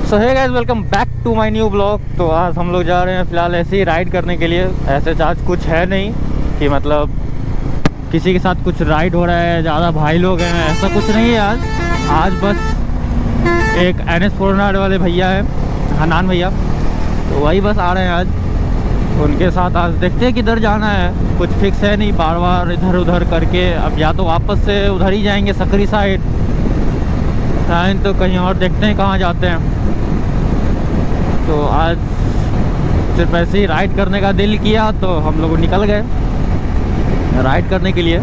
So hey guys, welcome back to my new blog. तो आज हम लोग जा रहे हैं फ़िलहाल ऐसे ही राइड करने के लिए। ऐसे आज कुछ है नहीं कि मतलब किसी के साथ कुछ राइड हो रहा है, ज़्यादा भाई लोग हैं, ऐसा कुछ नहीं है। आज बस एक NS 400 वाले भैया हैं, हनान भैया, तो वही बस आ रहे हैं आज। उनके साथ आज देखते हैं किधर जाना है, कुछ फिक्स है नहीं, बार बार इधर उधर करके। अब या तो वापस से उधर ही जाएंगे सकरी साइड, तो कहीं और देखते हैं कहाँ जाते हैं। तो आज सिर्फ ऐसे ही राइड करने का दिल किया तो हम लोग निकल गए राइड करने के लिए।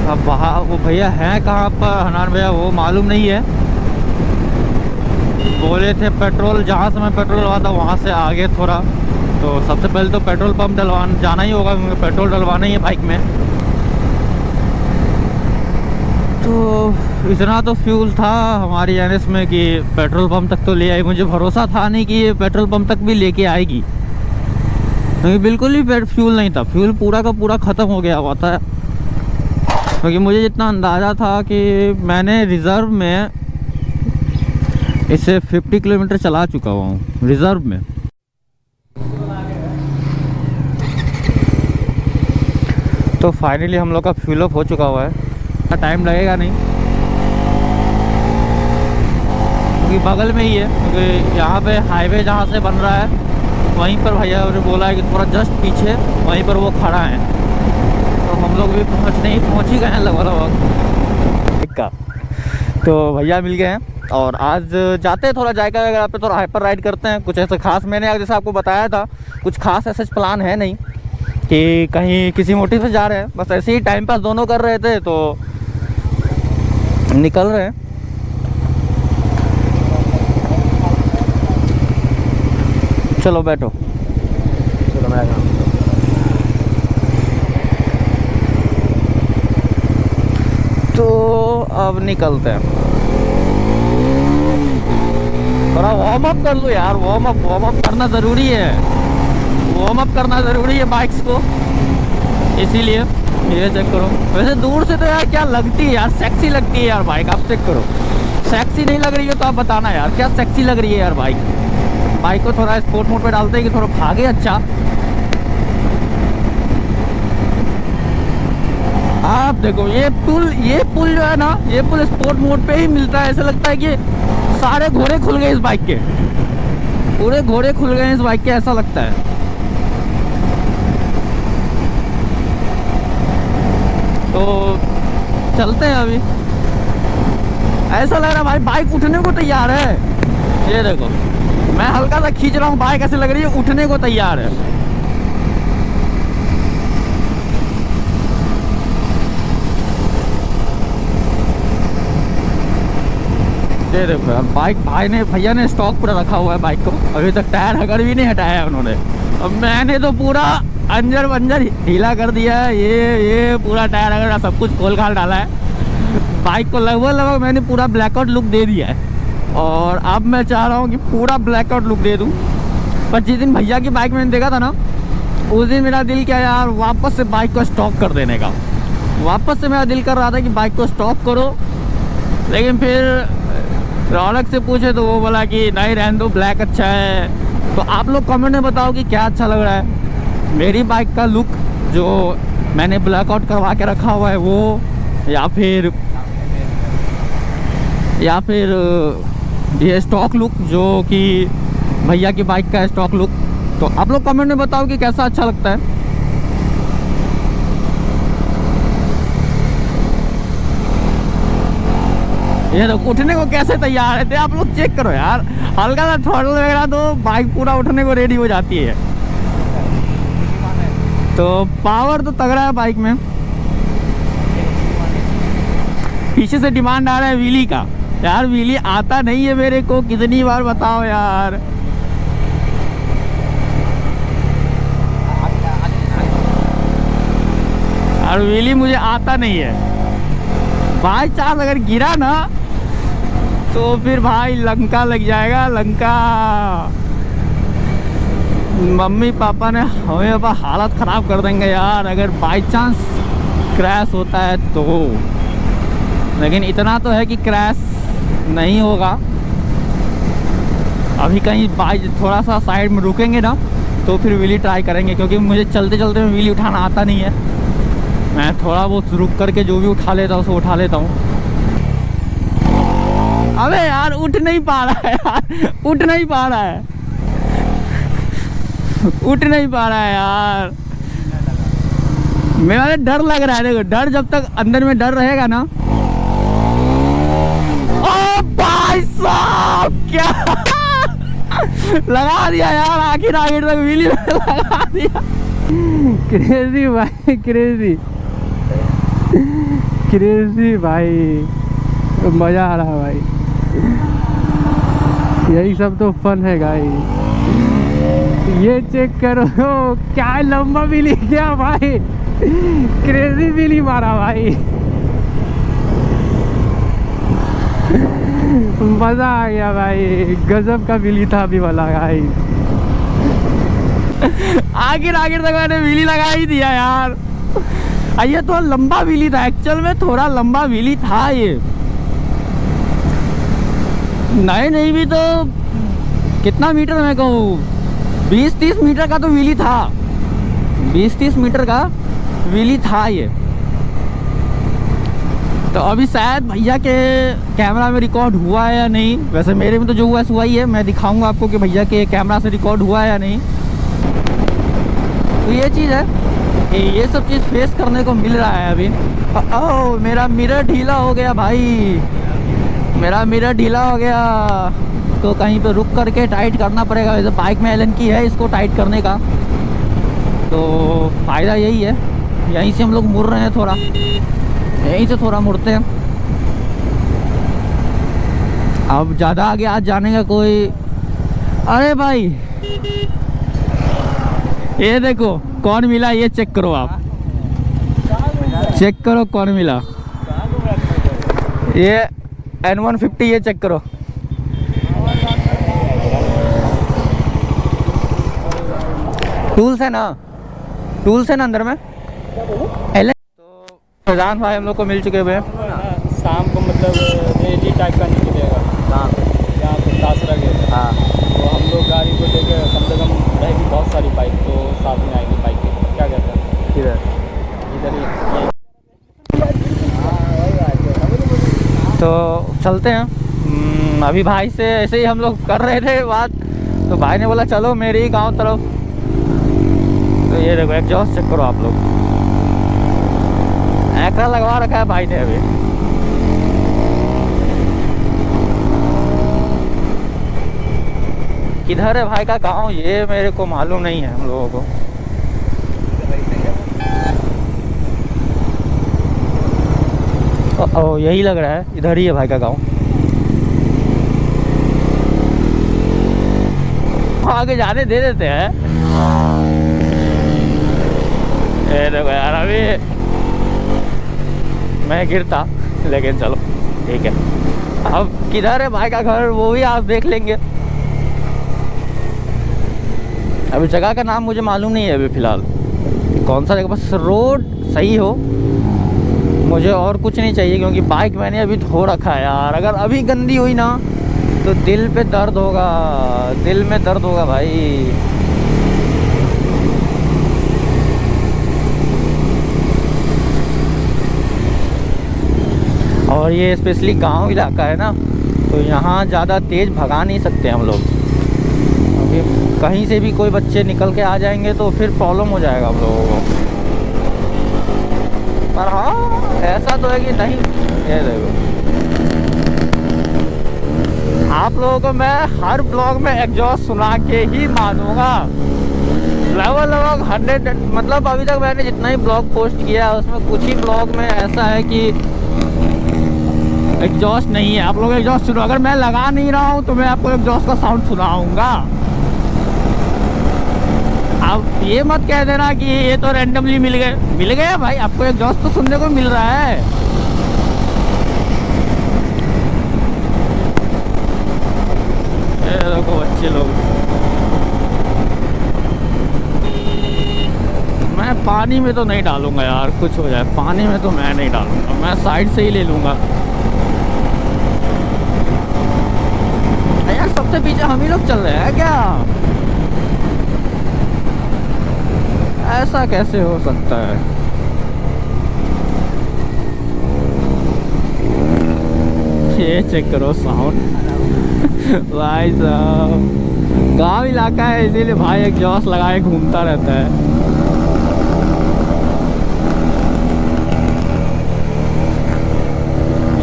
अब वहाँ वो भैया हैं कहाँ पर, हनान भैया, वो मालूम नहीं है। बोले थे पेट्रोल, जहाँ से मैं पेट्रोल डलवा था वहाँ से आगे थोड़ा। तो सबसे पहले तो पेट्रोल पंप डलवाना जाना ही होगा, क्योंकि पेट्रोल डलवाना ही है बाइक में। तो इतना तो फ्यूल था हमारी NS में कि पेट्रोल पंप तक तो ले आई। मुझे भरोसा था नहीं कि ये पेट्रोल पंप तक भी लेके आएगी, क्योंकि बिल्कुल ही फ्यूल नहीं था। फ्यूल पूरा का पूरा ख़त्म हो गया हुआ था, क्योंकि मुझे जितना अंदाज़ा था कि मैंने रिज़र्व में इससे 50 किलोमीटर चला चुका हुआ हूँ रिज़र्व में। तो फाइनली हम लोग का फ्यूल अप हो चुका हुआ है। टाइम लगेगा नहीं, क्योंकि बगल में ही है। क्योंकि यहाँ पे हाईवे जहाँ से बन रहा है वहीं पर भैया ने बोला है कि थोड़ा जस्ट पीछे वहीं पर वो खड़ा है। तो हम लोग भी पहुँच ही गए हैं लगभग का। तो भैया मिल गए हैं और आज जाते हैं थोड़ा जायका वगैरह पे, थोड़ा हाइपर राइड करते हैं। कुछ ऐसा खास मैंने जैसे आपको बताया था, कुछ खास ऐसा प्लान है नहीं कि कहीं किसी मोटिव से जा रहे हैं। बस ऐसे ही टाइम पास दोनों कर रहे थे तो निकल रहे हैं। चलो बैठो, चलो मैं आ। तो अब निकलते हैं। थोड़ा वार्म अप कर लो यार, वार्म अप करना ज़रूरी है। वार्म अप करना ज़रूरी है बाइक्स को, इसीलिए ये चेक करो। वैसे दूर से तो यार क्या लगती है यार, सेक्सी लगती है यार बाइक। आप चेक करो, सेक्सी नहीं लग रही है तो आप बताना यार, क्या सेक्सी लग रही है यार बाइक। बाइक को थोड़ा स्पोर्ट मोड पे डालते हैं कि थोड़ा भागे अच्छा। आप देखो ये पुल जो है ना, ये पुल स्पोर्ट मोड पे ही मिलता है। ऐसा लगता है कि सारे घोड़े खुल गए इस बाइक के, पूरे घोड़े खुल गए इस बाइक के, ऐसा लगता है। तो चलते हैं अभी। ऐसा लग रहा है भाई बाइक उठने को तैयार है। ये देखो मैं हल्का सा खींच रहा हूँ, बाइक ऐसे लग रही है उठने को तैयार है। ये देखो यार बाइक भैया ने स्टॉक पूरा रखा हुआ है बाइक को। अभी तक टायर अगर भी नहीं हटाया है उन्होंने। अब मैंने तो पूरा अंजर बंजर ढीला कर दिया है। ये पूरा टायर अगर सब कुछ खोल खाल डाला है। बाइक को लगभग मैंने पूरा ब्लैकआउट लुक दे दिया है, और अब मैं चाह रहा हूँ कि पूरा ब्लैकआउट लुक दे दूँ। पर जिस दिन भैया की बाइक मैंने देखा था ना, उस दिन मेरा दिल क्या यार, वापस से बाइक को स्टॉक कर देने का। वापस से मेरा दिल कर रहा था कि बाइक को स्टॉक करो, लेकिन फिर रौनक से पूछे तो वो बोला कि नहीं रहने दो, ब्लैक अच्छा है। तो आप लोग कमेंट में बताओ कि क्या अच्छा लग रहा है, मेरी बाइक का लुक जो मैंने ब्लैकआउट करवा के रखा हुआ है वो, या फिर ये स्टॉक लुक जो कि भैया की बाइक का स्टॉक लुक। तो आप लोग कमेंट में बताओ कि कैसा अच्छा लगता है। ये तो उठने को कैसे तैयार है, आप लोग चेक करो यार। हल्का सा थ्रॉटल वगैरह तो बाइक पूरा उठने को रेडी हो जाती है। तो पावर तो तगड़ा है बाइक में। पीछे से डिमांड आ रहा है व्हीली का। यार व्हीली आता नहीं है मेरे को, कितनी बार बताओ यार। और व्हीली मुझे आता नहीं है। बाई चांस अगर गिरा ना तो फिर भाई लंका लग जाएगा, लंका। मम्मी पापा ने हमें अब हालत ख़राब कर देंगे यार, अगर बाई चांस क्रैश होता है तो, लेकिन इतना तो है कि क्रैश नहीं होगा। अभी कहीं बाइक थोड़ा सा साइड में रुकेंगे ना तो फिर व्हीली ट्राई करेंगे, क्योंकि मुझे चलते चलते में व्हीली उठाना आता नहीं है। मैं थोड़ा बहुत रुक करके जो भी उठा लेता हूँ उसको उठा लेता हूँ। अबे यार उठ नहीं पा रहा है यार, उठ नहीं पा रहा है, उठ नहीं पा रहा है यार। मेरा डर लग रहा है। देखो डर, जब तक अंदर में डर रहेगा ना। ओ भाई साहब क्या लगा दिया यार, आखिर तक व्हीली में लगा दिया। क्रेजी भाई, क्रेजी क्रेजी भाई, मजा आ रहा भाई। यही सब तो फन है गाइस। ये चेक करो क्या लंबा व्हीली किया भाई, क्रेजी व्हीली मारा भाई। मजा आ गया भाई, गजब का व्हीली था अभी वाला गाइस। आखिर तक मैंने व्हीली लगा ही दिया यार। ये तो लंबा व्हीली था, एक्चुअल में थोड़ा लंबा व्हीली था ये। नहीं भी तो कितना मीटर मैं कहूँ, 20-30 मीटर का तो व्हीली था, 20-30 मीटर का व्हीली था ये। तो अभी शायद भैया के कैमरा में रिकॉर्ड हुआ है या नहीं। वैसे मेरे में तो जो हुआ है हुआ ही है, मैं दिखाऊंगा आपको कि भैया के कैमरा से रिकॉर्ड हुआ है या नहीं। तो ये चीज़ है, ये सब चीज़ फेस करने को मिल रहा है अभी। ओह मेरा मिरर ढीला हो गया भाई, मेरा मिरर ढीला हो गया। तो कहीं पे रुक करके टाइट करना पड़ेगा। वैसे बाइक में एलन की है इसको टाइट करने का, तो फ़ायदा यही है। यहीं से हम लोग मुड़ रहे हैं, थोड़ा यहीं से थोड़ा मुड़ते हैं। अब ज़्यादा आगे आज जाने का कोई। अरे भाई ये देखो कौन मिला, ये चेक करो आप, चेक करो कौन मिला। ये N150, ये चेक करो। टूल्स है ना, टूल्स है ना अंदर में। तो प्रधान भाई हम लोग को मिल चुके हुए हैं। शाम को मतलब रेली टाइप का नहीं मिलेगा। हाँ यहाँ पे दासरा गए। हाँ तो हम लोग गाड़ी को लेके कम से कम रहेगी बहुत सारी बाइक, तो साथ में आएगी बाइक की। क्या कहते हैं किधर इधर ही। तो चलते हैं। अभी भाई से ऐसे ही हम लोग कर रहे थे बात, तो भाई ने बोला चलो मेरे ही गांव तरफ। तो ये देखो एग्जॉस्ट चेक करो आप लोग, एक्रा लगवा रखा है भाई ने अभी। किधर है भाई का गांव ये मेरे को मालूम नहीं है हम लोगों को। ओ यही लग रहा है, इधर ही है भाई का गांव। आगे जाने दे देते हैं। ये देखो यार अभी मैं गिरता, लेकिन चलो ठीक है। अब किधर है भाई का घर वो भी आप देख लेंगे। अभी जगह का नाम मुझे मालूम नहीं है अभी फ़िलहाल कौन सा जगह, बस रोड सही हो मुझे और कुछ नहीं चाहिए। क्योंकि बाइक मैंने अभी धो रखा है यार, अगर अभी गंदी हुई ना तो दिल पे दर्द होगा, दिल में दर्द होगा भाई। और ये स्पेशली गांव इलाका है ना, तो यहाँ ज़्यादा तेज़ भगा नहीं सकते हम लोग। अभी कहीं से भी कोई बच्चे निकल के आ जाएंगे तो फिर प्रॉब्लम हो जाएगा हम लोगों को। पर हाँ ऐसा तो है कि नहीं, ये देखो आप लोगों को मैं हर ब्लॉग में एग्जॉस्ट सुना के ही मानूंगा। लगभग 100, मतलब अभी तक मैंने जितना ही ब्लॉग पोस्ट किया है उसमें कुछ ही ब्लॉग में ऐसा है कि एग्जॉस्ट नहीं है। आप लोग एग्जॉस्ट सुनो, अगर मैं लगा नहीं रहा हूँ तो मैं आपको एग्जॉस्ट का साउंड सुनाऊंगा। अब ये मत कह देना कि ये तो रैंडमली मिल गए भाई, आपको एग्जॉस्ट तो सुनने को मिल रहा है। देखो बच्चे लोग, मैं पानी में तो नहीं डालूंगा यार, कुछ हो जाए पानी में तो मैं नहीं डालूंगा, मैं साइड से ही ले लूँगा। यार सबसे पीछे हम ही लोग चल रहे हैं क्या? ऐसा कैसे हो सकता है? ये चेक करो साउंड भाई साहब, गांव इलाका है इसीलिए भाई एग्जॉस्ट लगाए घूमता रहता है।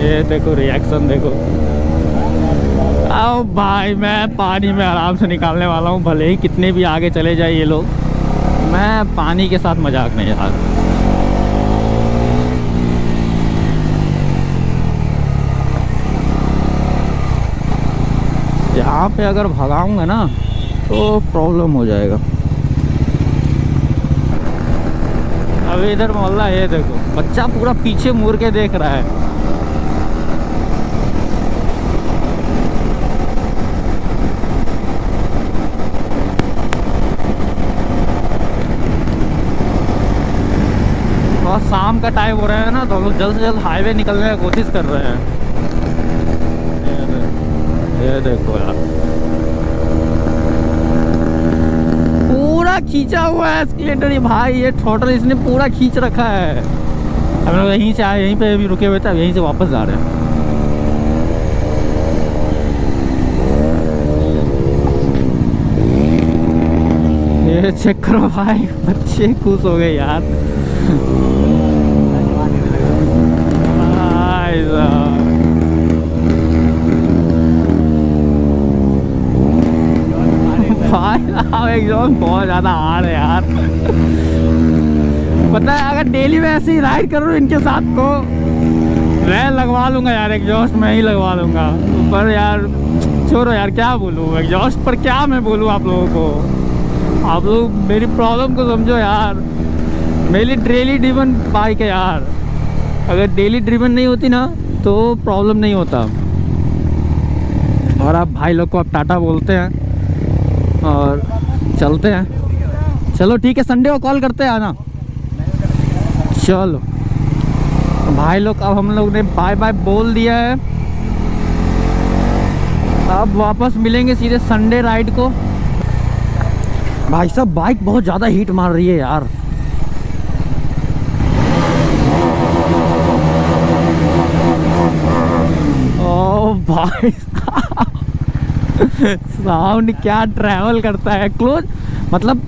ये देखो रिएक्शन देखो। अब भाई मैं पानी में आराम से निकालने वाला हूँ, भले ही कितने भी आगे चले जाए ये लोग, मैं पानी के साथ मजाक नहीं यार। यहाँ पे अगर भगाऊंगा ना तो प्रॉब्लम हो जाएगा। अब इधर मोहल्ला, ये देखो बच्चा पूरा पीछे मुड़ के देख रहा है। और शाम का टाइम हो रहा है ना, तो हम लोग जल्द से जल्द हाईवे निकलने की कोशिश कर रहे हैं। ये देखो यार पूरा खींचा हुआ है एस्केलेटर, ये भाई ये थ्रॉटल इसने पूरा खींच रखा है। हम लोग यहीं से आए, यहीं पे भी रुके हुए थे, अब यहीं से वापस जा रहे हैं। ये चेक करो भाई, बच्चे खुश हो गए यार। भाई एकदम बहुत ज़्यादा हार्ड है यार। पता है अगर डेली में ऐसे ही राइड करूँ इनके साथ तो मैं लगवा लूँगा यार, एग्जॉस्ट मैं ही लगवा लूँगा। पर यार छोड़ो यार, क्या बोलूँ एग्जॉस्ट पर, क्या मैं बोलूँ आप लोगों को। आप लोग मेरी प्रॉब्लम को समझो यार। मेरी डेली ड्रिवन बाइक है यार, अगर डेली ड्रिवन नहीं होती ना तो प्रॉब्लम नहीं होता। और आप भाई लोग को आप टाटा बोलते हैं और चलते हैं। चलो ठीक है, संडे को कॉल करते हैं आना। चलो भाई लोग, अब हम लोग ने बाय बाय बोल दिया है। अब वापस मिलेंगे सीधे संडे राइड को। भाई साहब बाइक बहुत ज़्यादा हीट मार रही है यार। ओ भाई साउंड क्या ट्रैवल करता है, क्लोज मतलब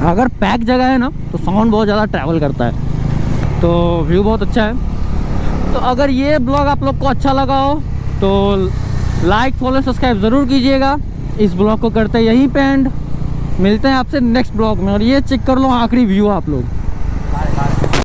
अगर पैक जगह है ना तो साउंड बहुत ज़्यादा ट्रैवल करता है। तो व्यू बहुत अच्छा है। तो अगर ये ब्लॉग आप लोग को अच्छा लगा हो तो लाइक फॉलो सब्सक्राइब ज़रूर कीजिएगा। इस ब्लॉग को करते हैं यहीं पे एंड, मिलते हैं आपसे नेक्स्ट ब्लॉग में। और ये चेक कर लो आखिरी व्यू आप लोग।